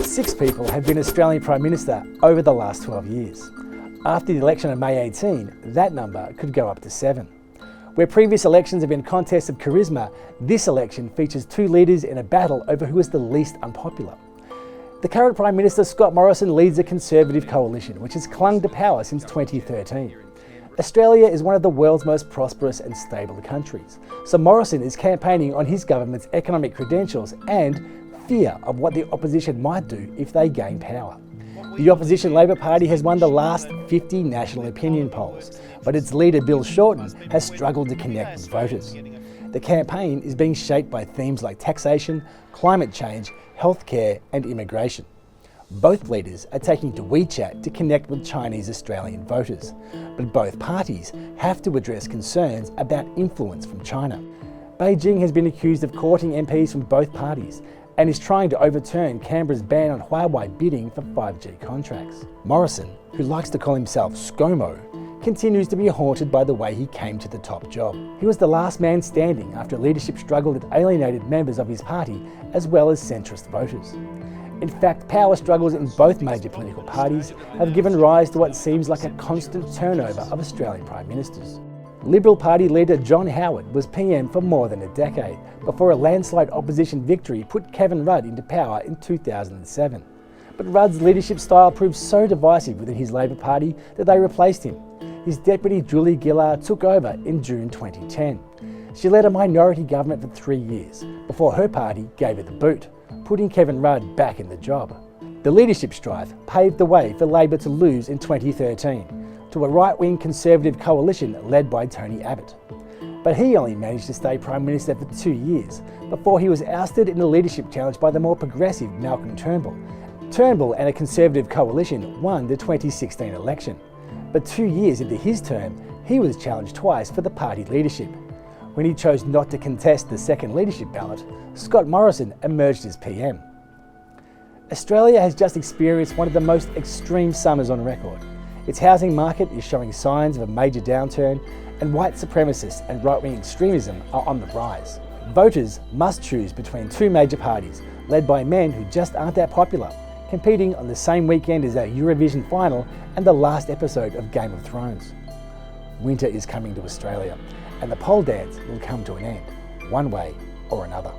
6 people have been Australian Prime Minister over the last 12 years. After the election on May 18, that number could go up to 7. Where previous elections have been contests of charisma, this election features 2 leaders in a battle over who is the least unpopular. The current Prime Minister Scott Morrison leads a Conservative coalition which has clung to power since 2013. Australia is one of the world's most prosperous and stable countries, so Morrison is campaigning on his government's economic credentials and fear of what the opposition might do if they gain power. The opposition Labor Party has won the last 50 national opinion polls, but its leader Bill Shorten has struggled to connect with voters. The campaign is being shaped by themes like taxation, climate change, healthcare and immigration. Both leaders are taking to WeChat to connect with Chinese Australian voters, but both parties have to address concerns about influence from China. Beijing has been accused of courting MPs from both parties and is trying to overturn Canberra's ban on Huawei bidding for 5G contracts. Morrison, who likes to call himself ScoMo, continues to be haunted by the way he came to the top job. He was the last man standing after leadership struggled that alienated members of his party as well as centrist voters. In fact, power struggles in both major political parties have given rise to what seems like a constant turnover of Australian Prime Ministers. Liberal Party leader John Howard was PM for more than a decade, before a landslide opposition victory put Kevin Rudd into power in 2007. But Rudd's leadership style proved so divisive within his Labor Party that they replaced him. His deputy Julie Gillard took over in June 2010. She led a minority government for 3 years, before her party gave her the boot, putting Kevin Rudd back in the job. The leadership strife paved the way for Labor to lose in 2013 to a right-wing Conservative coalition led by Tony Abbott. But he only managed to stay Prime Minister for 2 years before he was ousted in the leadership challenge by the more progressive Malcolm Turnbull. Turnbull and a Conservative coalition won the 2016 election, but 2 years into his term, he was challenged twice for the party leadership. When he chose not to contest the second leadership ballot, Scott Morrison emerged as PM. Australia has just experienced one of the most extreme summers on record. Its housing market is showing signs of a major downturn, and white supremacists and right-wing extremism are on the rise. Voters must choose between 2 major parties, led by men who just aren't that popular, competing on the same weekend as our Eurovision final and the last episode of Game of Thrones. Winter is coming to Australia, and the pole dance will come to an end, one way or another.